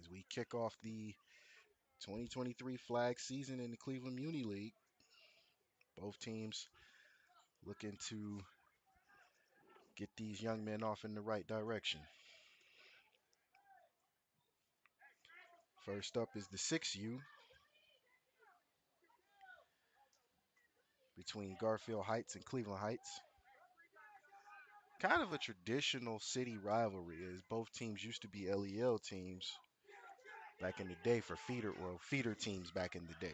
as we kick off the 2023 flag season in the Cleveland Muni League. Both teams looking to get these young men off in the right direction. First up is the 6U between Garfield Heights and Cleveland Heights. Kind of a traditional city rivalry, as both teams used to be LEL teams back in the day for feeder teams back in the day.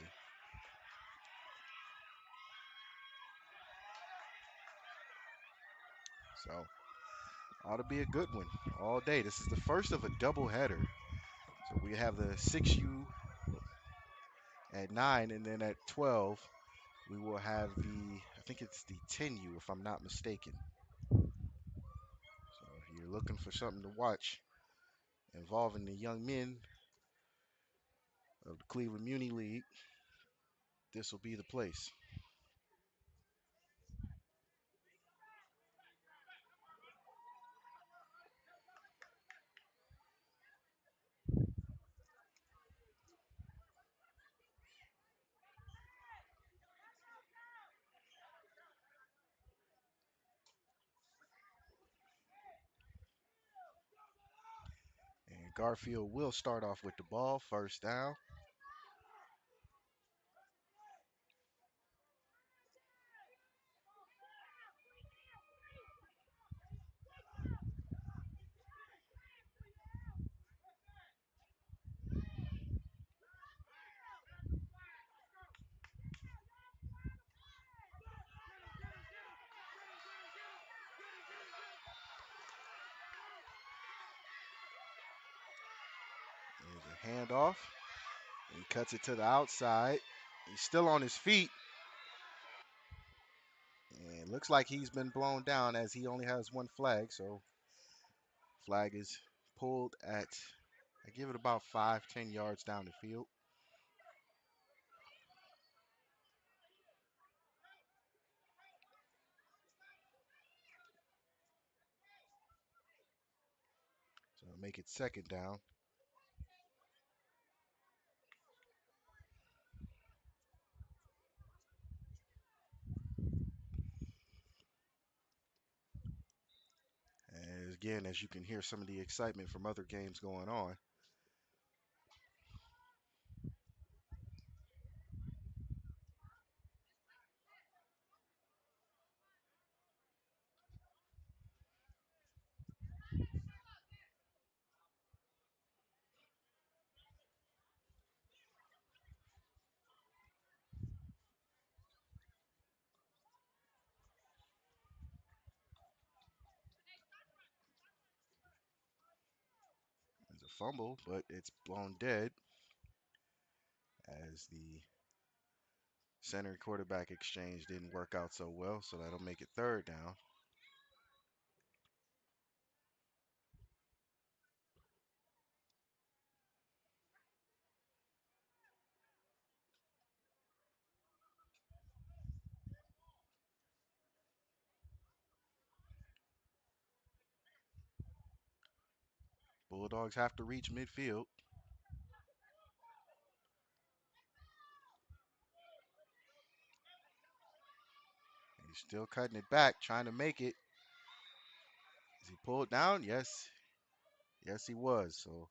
So ought to be a good one all day. This is the first of a doubleheader. So we have the 6U at 9, and then at 12 we will have I think it's the 10U if I'm not mistaken. So if you're looking for something to watch involving the young men of the Cleveland Muni League, this will be the place. And Garfield will start off with the ball, first down. There's a handoff. He cuts it to the outside. He's still on his feet. And looks like he's been blown down as he only has one flag. So flag is pulled at, I give it about 5-10 yards down the field. So make it second down. And again, as you can hear some of the excitement from other games going on. There's a fumble, but it's blown dead as the center quarterback exchange didn't work out so well. So that'll make it third down. Bulldogs have to reach midfield. He's still cutting it back, trying to make it. Is he pulled down? Yes. Yes, he was. So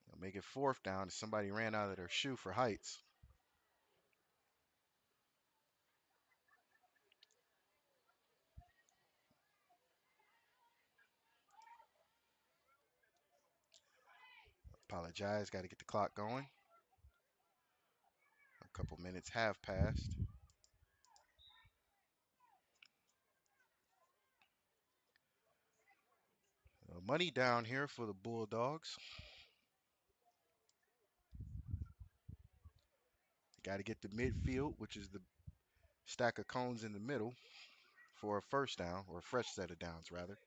they'll make it fourth down. Somebody ran out of their shoe for Heights. Apologize. Got to get the clock going. A couple minutes have passed. Money down here for the Bulldogs. Got to get the midfield, which is the stack of cones in the middle, for a first down, or a fresh set of downs, rather.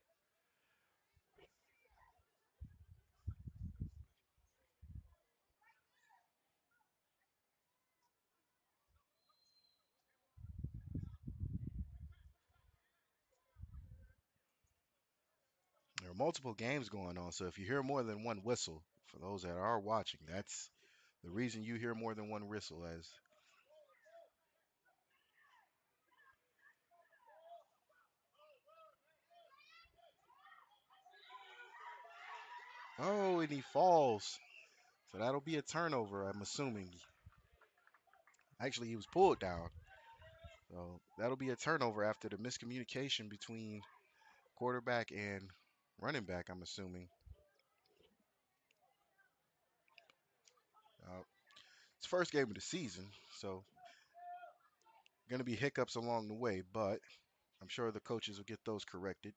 multiple games going on. So if you hear more than one whistle, for those that are watching, that's the reason you hear more than one whistle. As oh, and he falls. So that'll be a turnover. I'm assuming. Actually, he was pulled down. So that'll be a turnover after the miscommunication between quarterback and running back. I'm assuming. Uh, it's first game of the season, so going to be hiccups along the way, but I'm sure the coaches will get those corrected.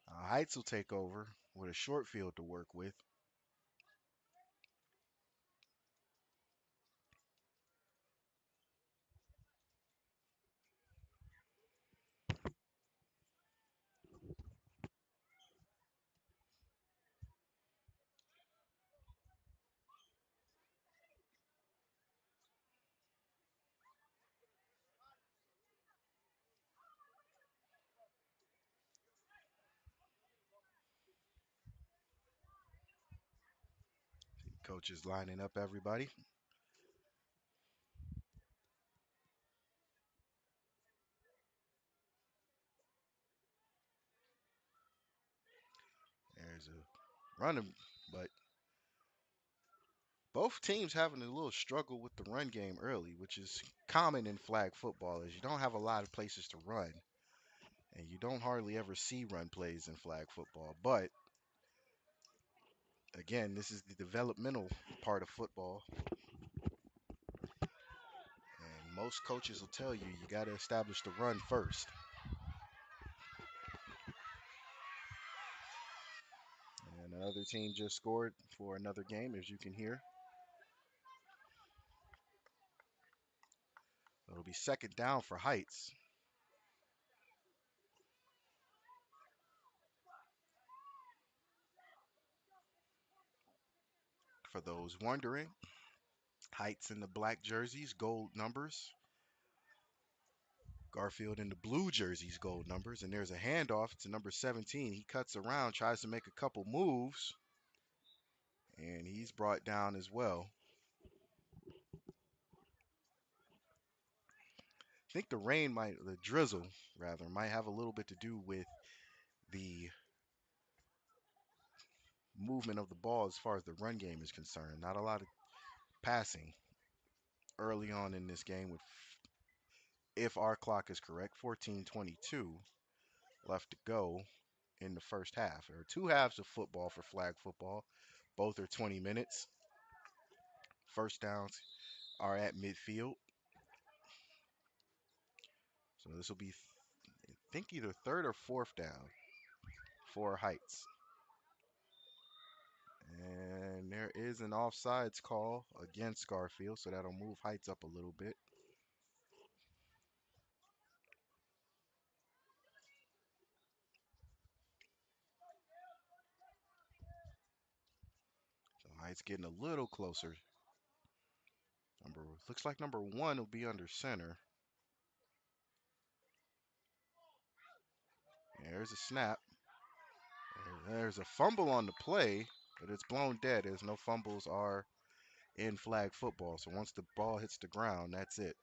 Heights will take over with a short field to work with. Coaches lining up everybody. There's a running, but both teams having a little struggle with the run game early, which is common in flag football, as you don't have a lot of places to run, and you don't hardly ever see run plays in flag football. But again, this is the developmental part of football, and most coaches will tell you you got to establish the run first. And another team just scored for another game, as you can hear. It'll be second down for Heights. For those wondering, Heights in the black jerseys, gold numbers. Garfield in the blue jerseys, gold numbers. And there's a handoff to number 17. He cuts around, tries to make a couple moves, and he's brought down as well. I think the drizzle rather, might have a little bit to do with the movement of the ball as far as the run game is concerned. Not a lot of passing early on in this game with, if our clock is correct, 14:22 left to go in the first half. There are two halves of football for flag football. Both are 20 minutes. First downs are at midfield. So this will be, I think, either third or fourth down for Heights. And there is an offsides call against Garfield, so that'll move Heights up a little bit. So Heights getting a little closer. Looks like number one will be under center. There's a snap. There's a fumble on the play, but it's blown dead as no fumbles are in flag football. So once the ball hits the ground, that's it.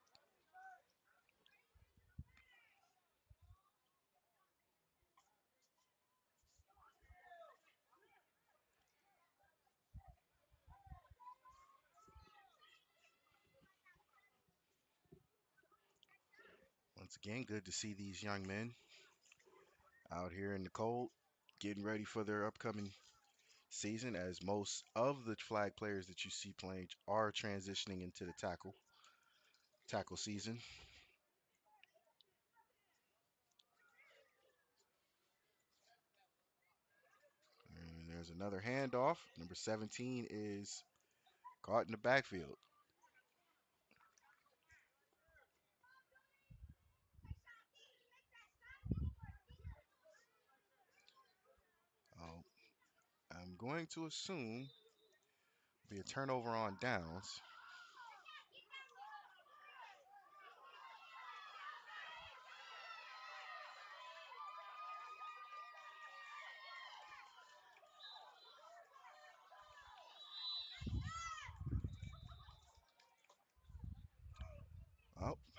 Once again, good to see these young men out here in the cold, getting ready for their upcoming season, as most of the flag players that you see playing are transitioning into the tackle season. And there's another handoff. Number 17 is caught in the backfield. Oh, I'm going to assume be a turnover on downs.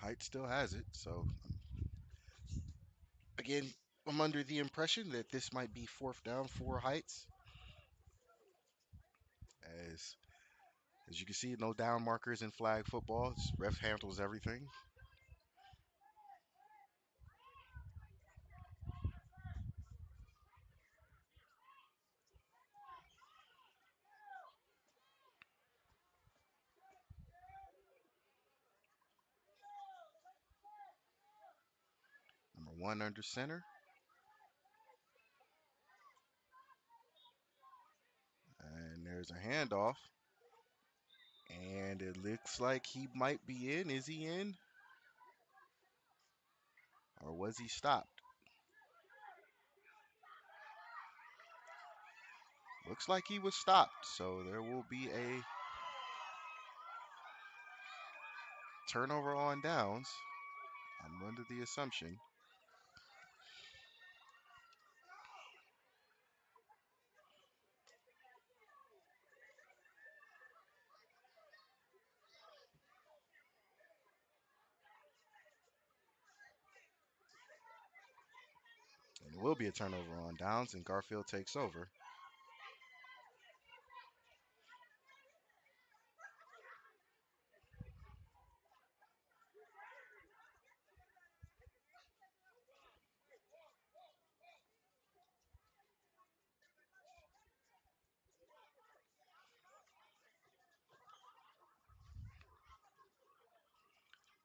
Height still has it. So again, I'm under the impression that this might be fourth down for Heights. As as you can see, no down markers in flag football. Ref handles everything. Number one under center. And there's a handoff. And it looks like he might be in. Is he in? Or was he stopped? Looks like he was stopped. So there will be a turnover on downs. I'm under the assumption. And it will be a turnover on downs, and Garfield takes over.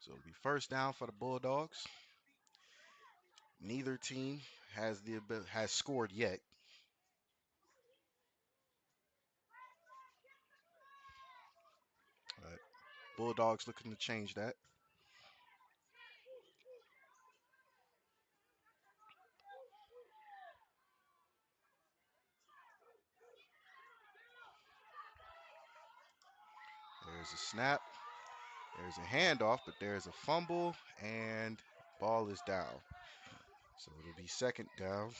So it'll be first down for the Bulldogs. Neither team has scored yet. But Bulldogs looking to change that. There's a snap. There's a handoff, but there's a fumble, and ball is down. So it'll be second down.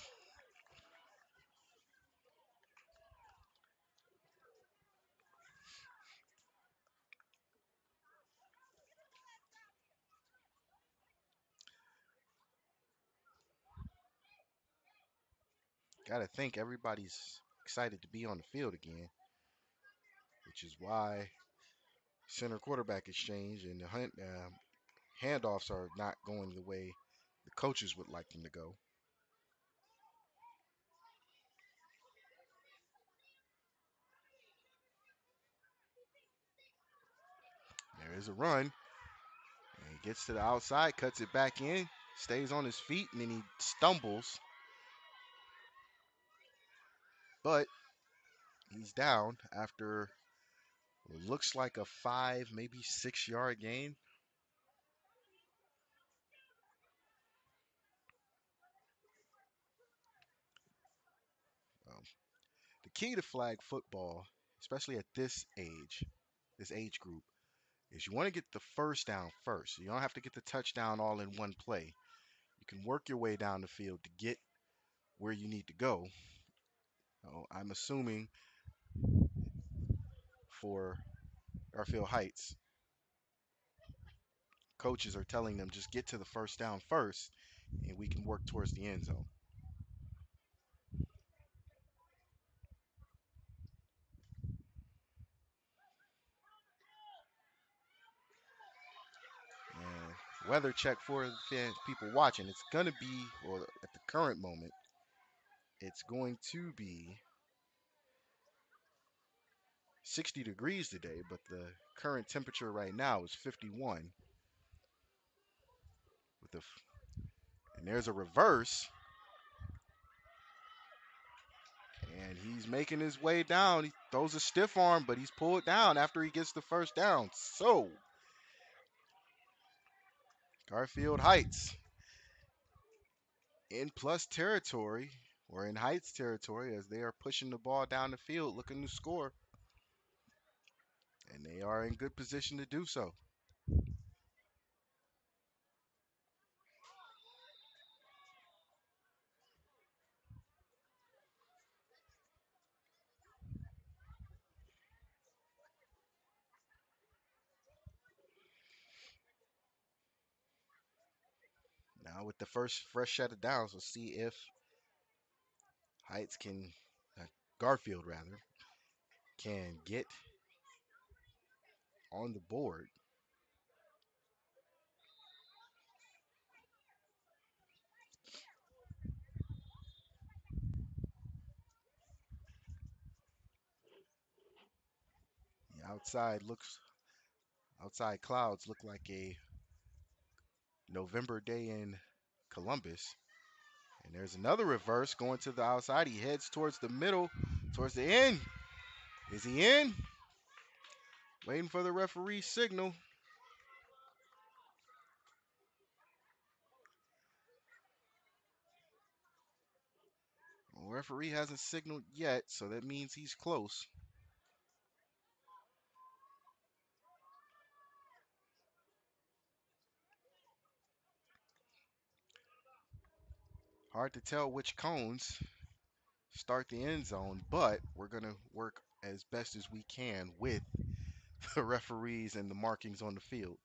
Got to think everybody's excited to be on the field again, which is why center quarterback exchange and the handoffs are not going the way the coaches would like them to go. There is a run, and he gets to the outside, cuts it back in, stays on his feet, and then he stumbles. But he's down after what looks like a 5, maybe 6 yard gain. Um, the key to flag football, especially at this age group, is you want to get the first down first. You don't have to get the touchdown all in one play. You can work your way down the field to get where you need to go. I'm assuming for Garfield Heights, coaches are telling them just get to the first down first, and we can work towards the end zone. And weather check for the people watching, it's going to be, or at the current moment, it's going to be 60 degrees today, but the current temperature right now is 51. With the and there's a reverse, and he's making his way down. He throws a stiff arm, but he's pulled down after he gets the first down. So Garfield Heights in plus territory, or in Heights territory, as they are pushing the ball down the field looking to score, and they are in good position to do so. Now with the first fresh set of downs, we'll see if Heights can, uh, Garfield rather, can get on the board. The outside clouds look like a November day in Columbus. And there's another reverse going to the outside. He heads towards the middle, towards the end. Is he in? Waiting for the referee's signal. Well, referee hasn't signaled yet, so that means he's close. Hard to tell which cones start the end zone, but we're going to work as best as we can with the referees and the markings on the field.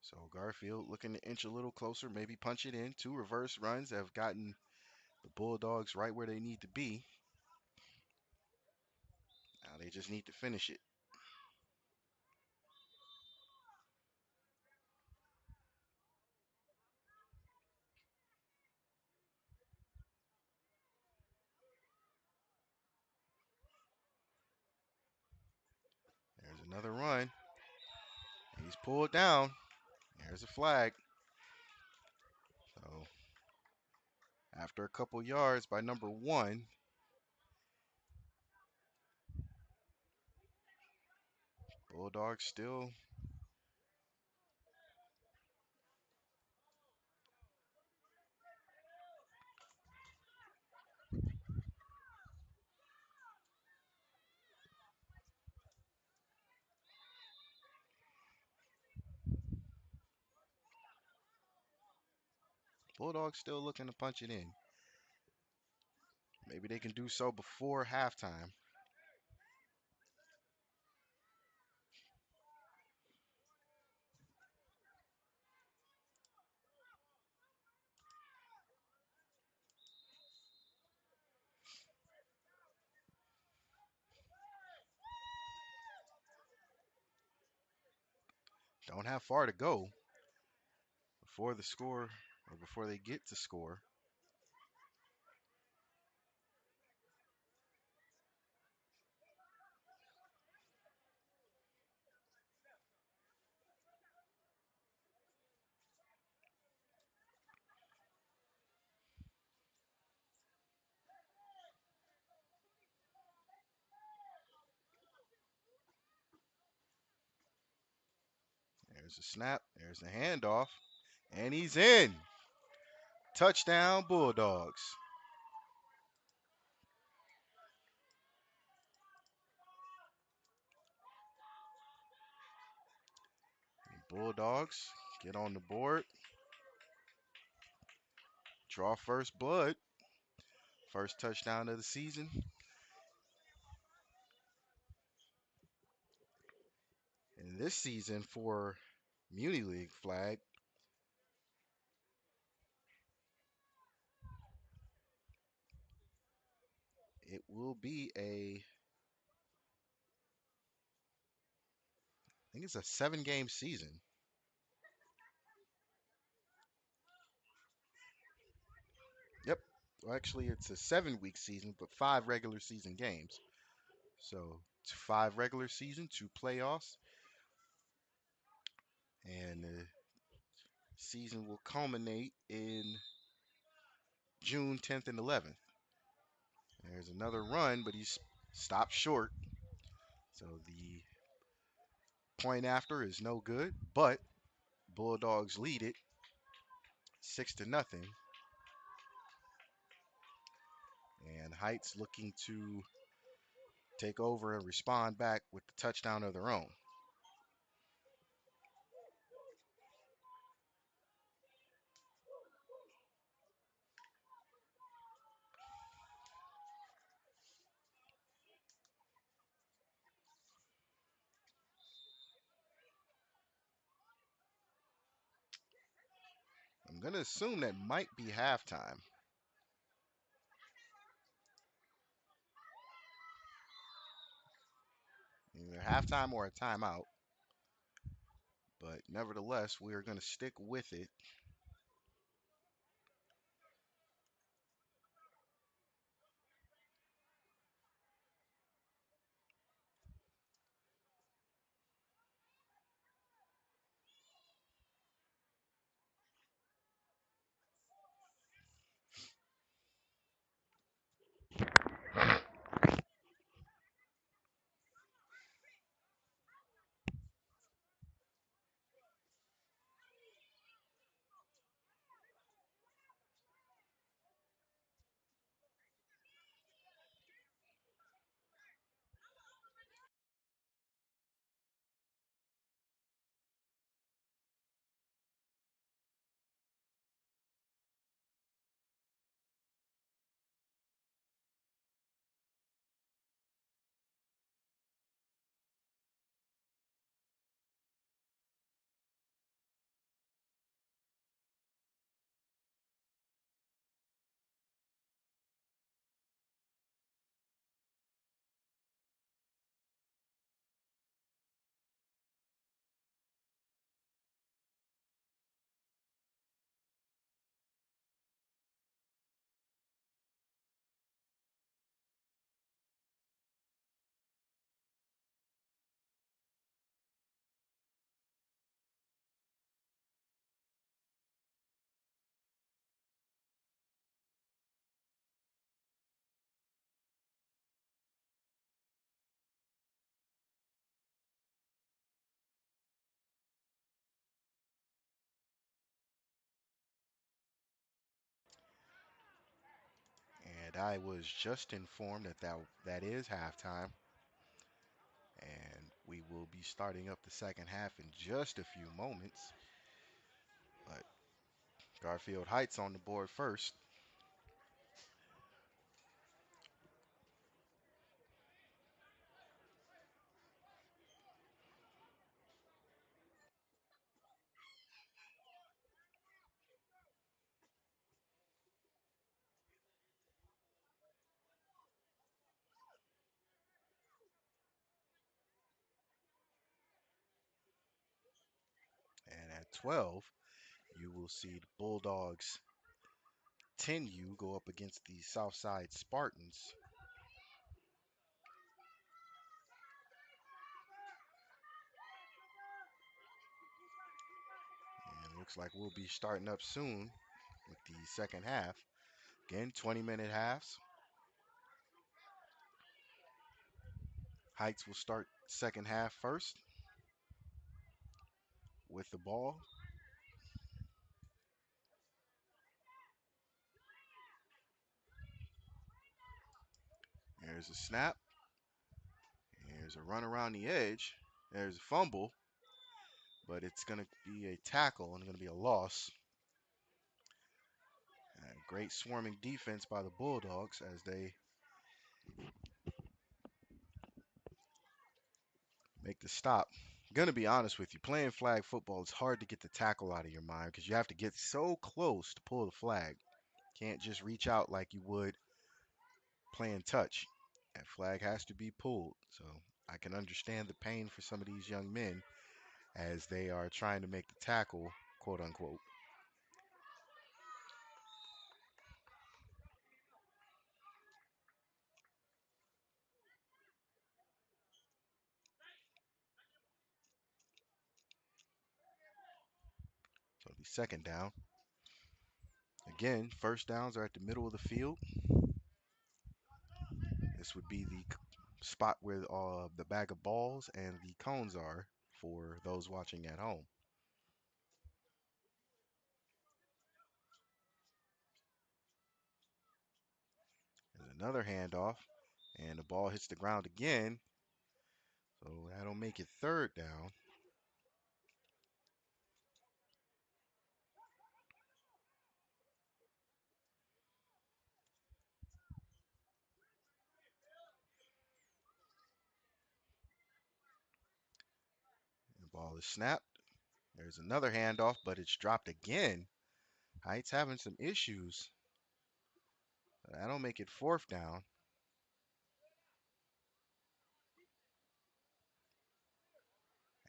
So Garfield looking to inch a little closer, maybe punch it in. Two reverse runs have gotten the Bulldogs right where they need to be. Now they just need to finish it. There's another run. He's pulled down. There's a flag. So after a couple yards by number 1, Bulldogs still looking to punch it in. Maybe they can do so before halftime. Don't have far to go before the score or before they get to score. There's a snap. There's a handoff. And he's in. Touchdown, Bulldogs. Bulldogs get on the board. Draw first blood. First touchdown of the season. And this season for Muni League flag, it will be I think it's a 7-game season. Yep. Well, actually, it's a 7-week season, but 5 regular season games. So 5 regular season, 2 playoffs, and the season will culminate in June 10th and 11th. There's another run, but he's stopped short. So the point after is no good, but Bulldogs lead it 6-0. And Heights looking to take over and respond back with the touchdown of their own. I'm going to assume that might be halftime. Either halftime or a timeout. But nevertheless, we are going to stick with it. And I was just informed that is halftime. And we will be starting up the second half in just a few moments. But Garfield Heights on the board first. And at 12, you will see the Bulldogs 10U go up against the Southside Spartans. And it looks like we'll be starting up soon with the second half. Again, 20-minute halves. Heights will start second half first with the ball. There's a snap. There's a run around the edge. There's a fumble, but it's going to be a tackle and going to be a loss. Great swarming defense by the Bulldogs as they make the stop. I'm going to be honest with you, playing flag football, it's hard to get the tackle out of your mind because you have to get so close to pull the flag. Can't just reach out like you would playing touch. That flag has to be pulled. So I can understand the pain for some of these young men as they are trying to make the tackle, quote unquote. So the second down. Again, first downs are at the middle of the field. This would be the spot where the bag of balls and the cones are for those watching at home. There's another handoff, and the ball hits the ground again. So that'll make it third down. The ball is snapped. There's another handoff, but it's dropped again. Heights having some issues. That'll make it fourth down.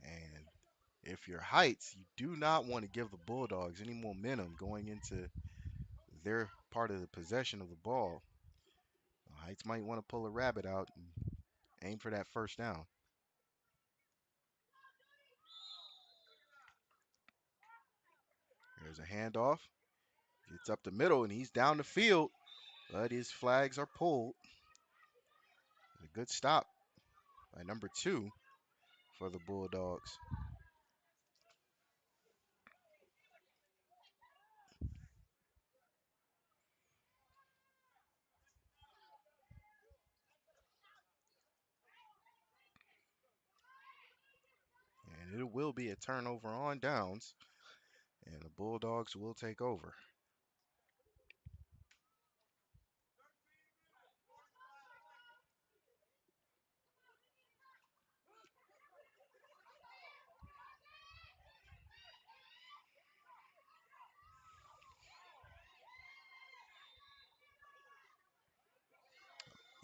And if you're Heights, you do not want to give the Bulldogs any momentum going into their part of the possession of the ball. Heights might want to pull a rabbit out and aim for that first down. There's a handoff. Gets up the middle and he's down the field, but his flags are pulled. A good stop by number 2 for the Bulldogs. And it will be a turnover on downs, and the Bulldogs will take over.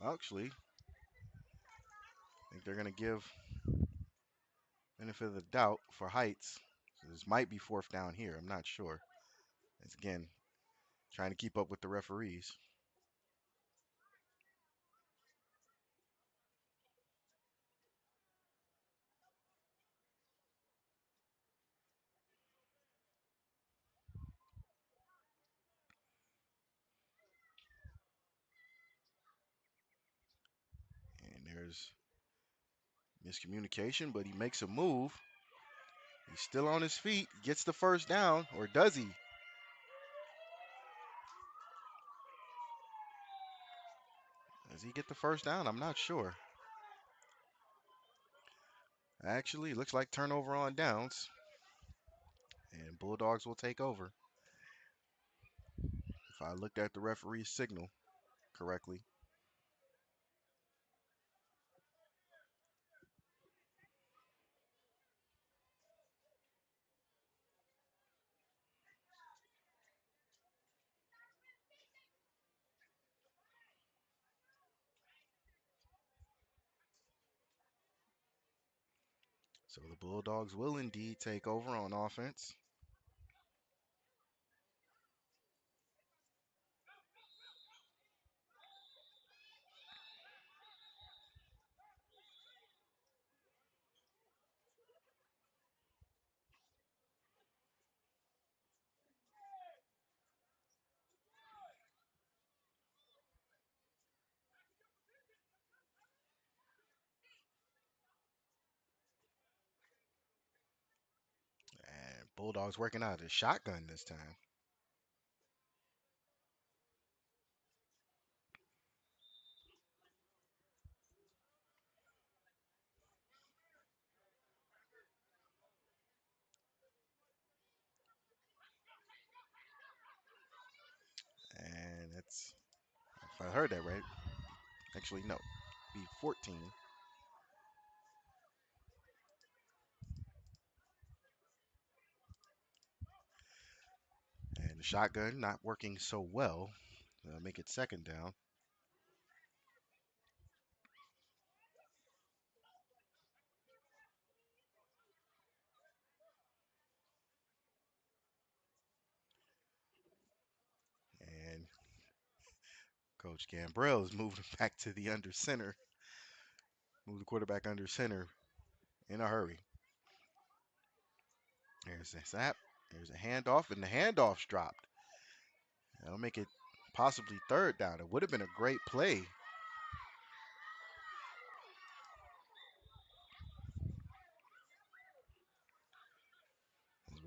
Actually, I think they're going to give benefit of the doubt for Heights. So this might be fourth down here. I'm not sure. It's again trying to keep up with the referees. And there's miscommunication, but he makes a move. He's still on his feet, gets the first down, or does he? Does he get the first down? I'm not sure. Actually, it looks like turnover on downs, and Bulldogs will take over. If I looked at the referee's signal correctly. So the Bulldogs will indeed take over on offense. And Bulldogs working out a shotgun this time. And it's, if I heard that right, actually, no, be 14. And the shotgun not working so well. Make it second down. And Coach Gambrell is moving back to the under center. Move the quarterback under center in a hurry. There's a snap. There's a handoff, and the handoff's dropped. That'll make it possibly third down. It would have been a great play.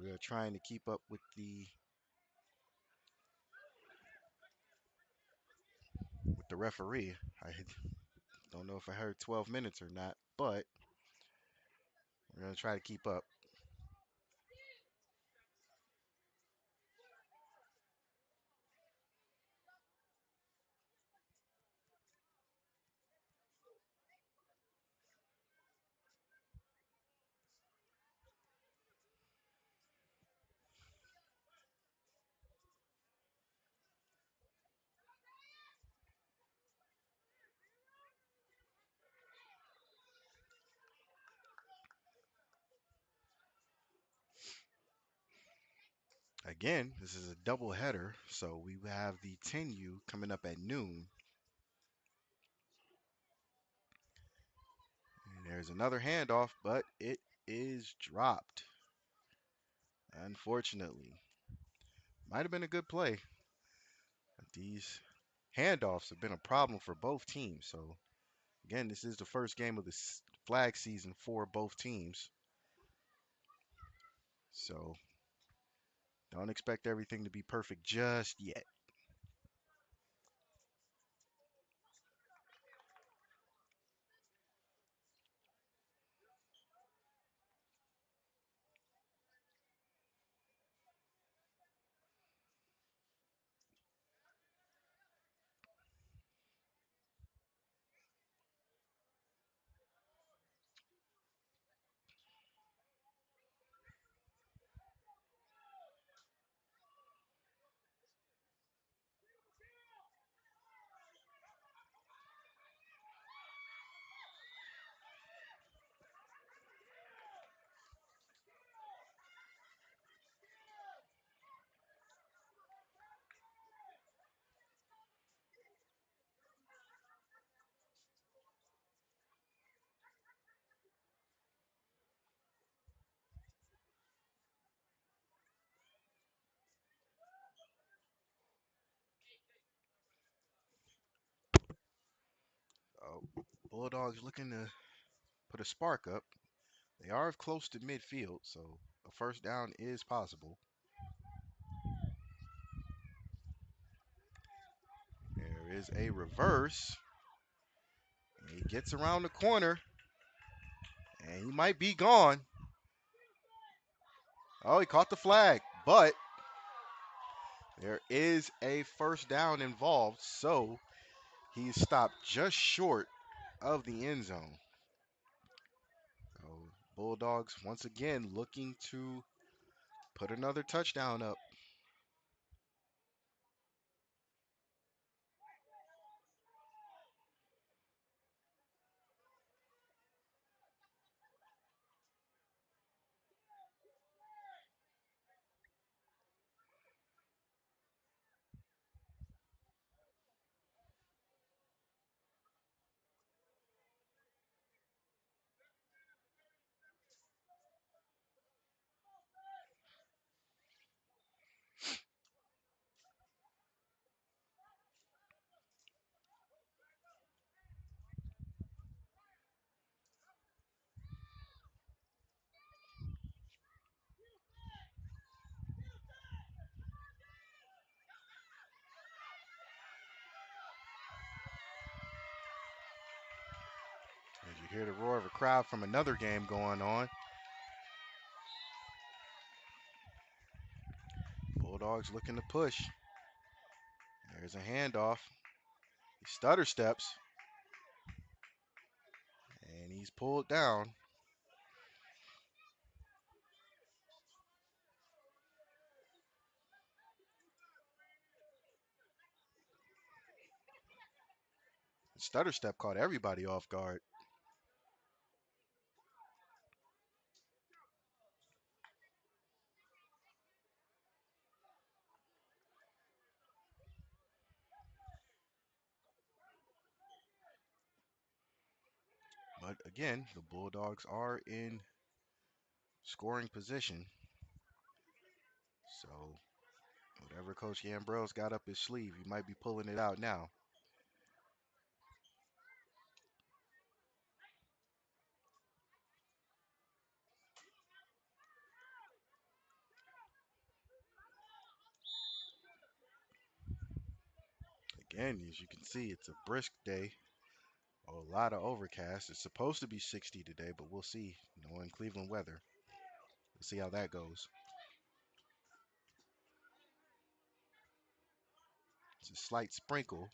We are trying to keep up with the referee. I don't know if I heard 12 minutes or not, but we're going to try to keep up. Again, this is a double header, so we have the 10U coming up at noon. And there's another handoff, but it is dropped. Unfortunately. Might have been a good play. These handoffs have been a problem for both teams. So, again, this is the first game of the flag season for both teams. So, don't expect everything to be perfect just yet. Oh, Bulldogs looking to put a spark up. They are close to midfield, so a first down is possible. There is a reverse. He gets around the corner, and he might be gone. Oh, he caught the flag, but there is a first down involved, so he's stopped just short of the end zone. So Bulldogs once again looking to put another touchdown up. As you hear the roar of a crowd from another game going on. Bulldogs looking to push. There's a handoff. He stutter steps. And he's pulled down. The stutter step caught everybody off guard. But again, the Bulldogs are in scoring position. So whatever Coach Gambrell's got up his sleeve, he might be pulling it out now. Again, as you can see, it's a brisk day. A lot of overcast. It's supposed to be 60 today, but we'll see. Knowing Cleveland weather, we'll see how that goes. It's a slight sprinkle.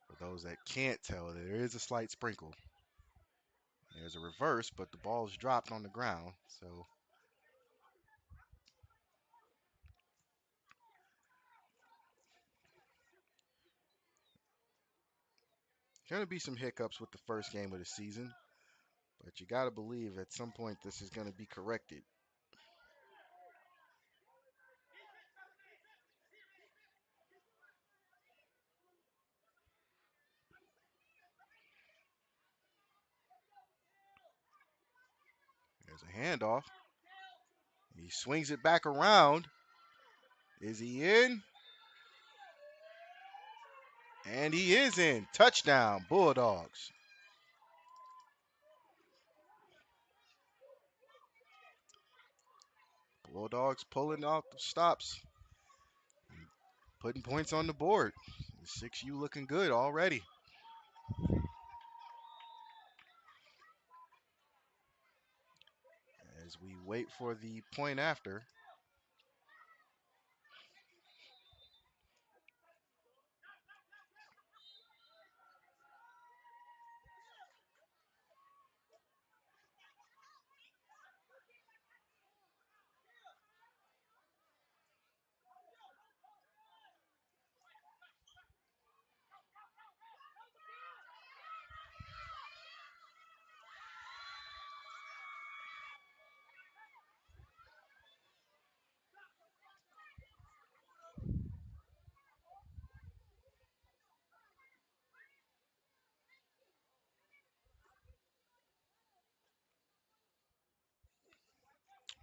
For those that can't tell, there is a slight sprinkle. There's a reverse, but the ball's dropped on the ground. So going to be some hiccups with the first game of the season, but you got to believe at some point this is going to be corrected. There's a handoff. He swings it back around. Is he in? And he is in. Touchdown, Bulldogs. Bulldogs pulling off the stops, putting points on the board. 6U looking good already. As we wait for the point after.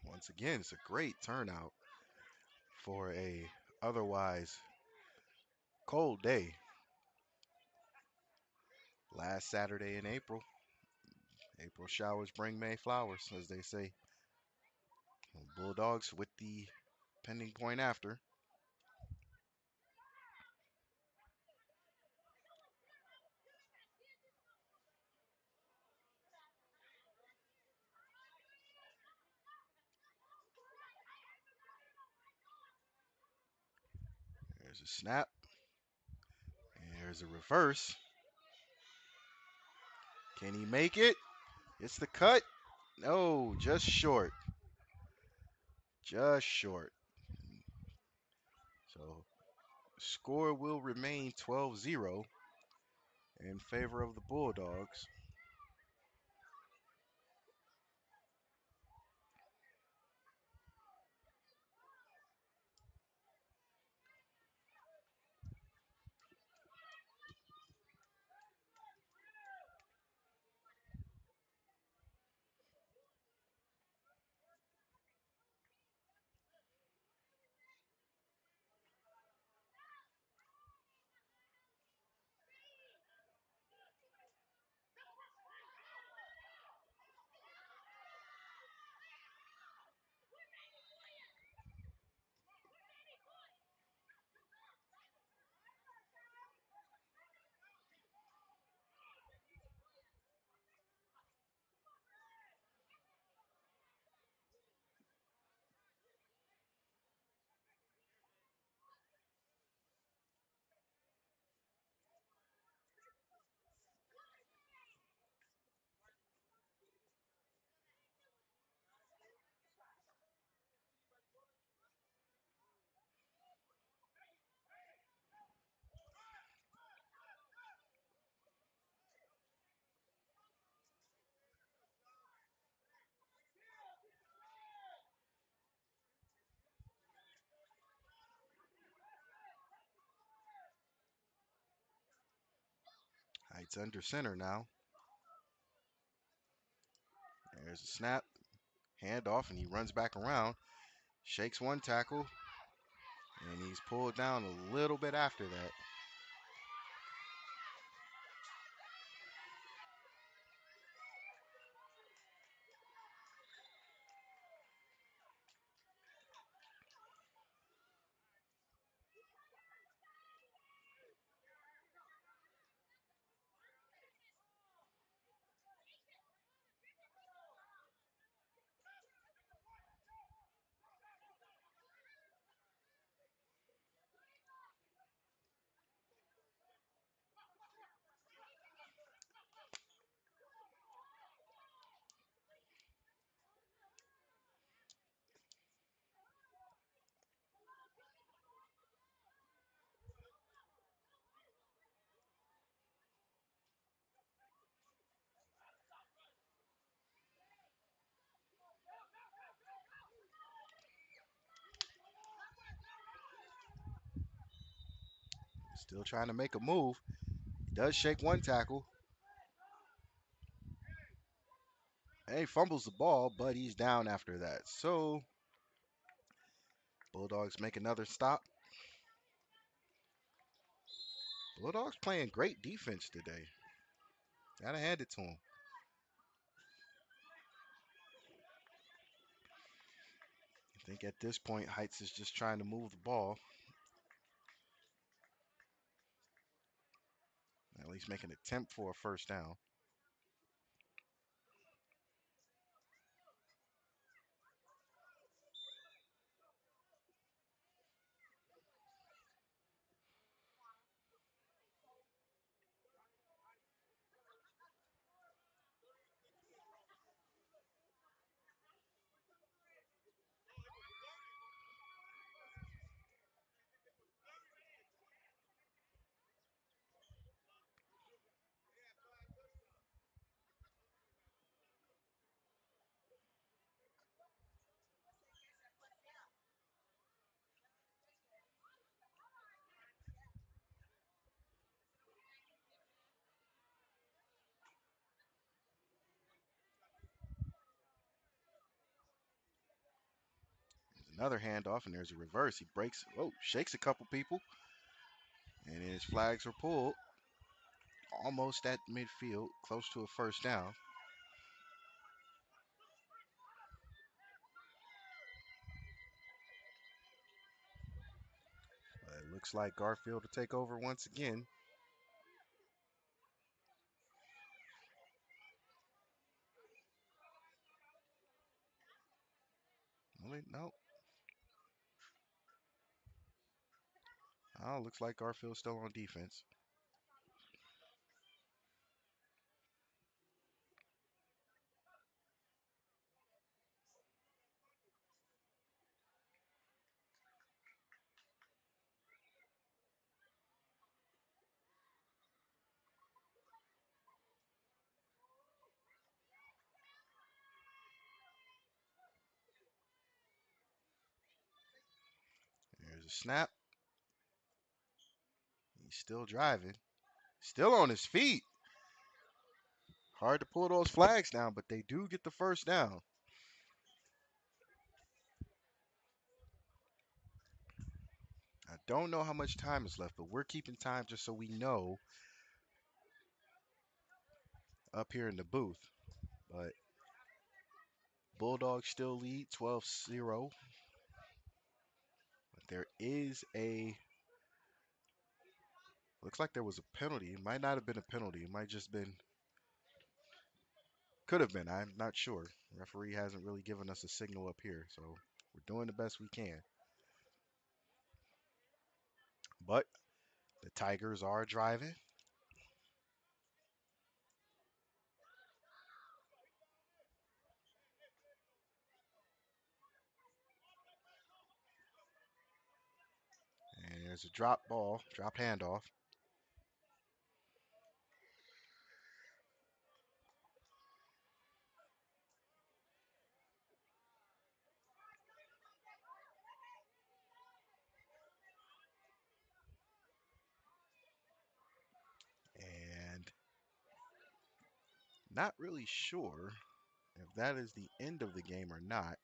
Once again, it's a great turnout for a otherwise cold day. Last Saturday in April. April showers bring May flowers, as they say. Bulldogs with the pending point after. There's a snap. And there's a reverse. Can he make it? It's the cut. No, just short. Just short. So score will remain 12-0 in favor of the Bulldogs. Heights under center now. There's a snap. Handoff, and he runs back around. Shakes one tackle, and he's pulled down a little bit after that. Still trying to make a move. He does shake one tackle. He fumbles the ball, but he's down after that. So Bulldogs make another stop. Bulldogs playing great defense today. Gotta hand it to them. I think at this point, Heights is just trying to move the ball, at least make an attempt for a first down. There's another handoff, and there's a reverse. He breaks, shakes a couple people, and his flags are pulled almost at midfield, close to a first down. It looks like Garfield will take over once again. No. Oh, looks like Garfield's still on defense. There's a snap. He's still driving. Still on his feet. Hard to pull those flags down, but they do get the first down. I don't know how much time is left, but we're keeping time just so we know up here in the booth. But Bulldogs still lead 12-0. But there is looks like there was a penalty. It might not have been a penalty. It might just been, could have been. I'm not sure. The referee hasn't really given us a signal up here, so we're doing the best we can. But the Tigers are driving. And there's a drop handoff. And not really sure if that is the end of the game or not.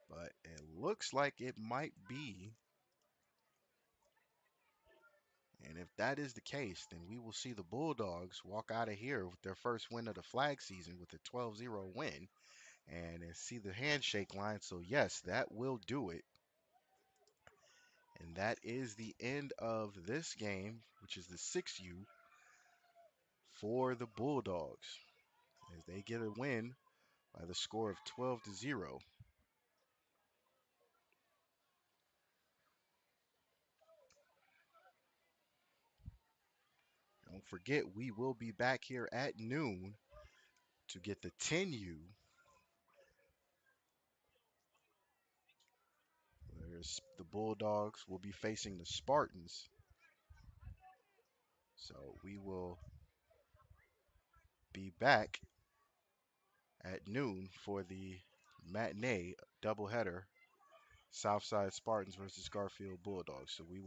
But it looks like it might be. And if that is the case, then we will see the Bulldogs walk out of here with their first win of the flag season with a 12-0 win. And see the handshake line. So, yes, that will do it. And that is the end of this game, which is the 6U for the Bulldogs, as they get a win by the score of 12-0. Don't forget, we will be back here at noon to get the 10U. There's the Bulldogs will be facing the Spartans. So we will be back at noon for the matinee doubleheader, Southside Spartans versus Garfield Bulldogs. So we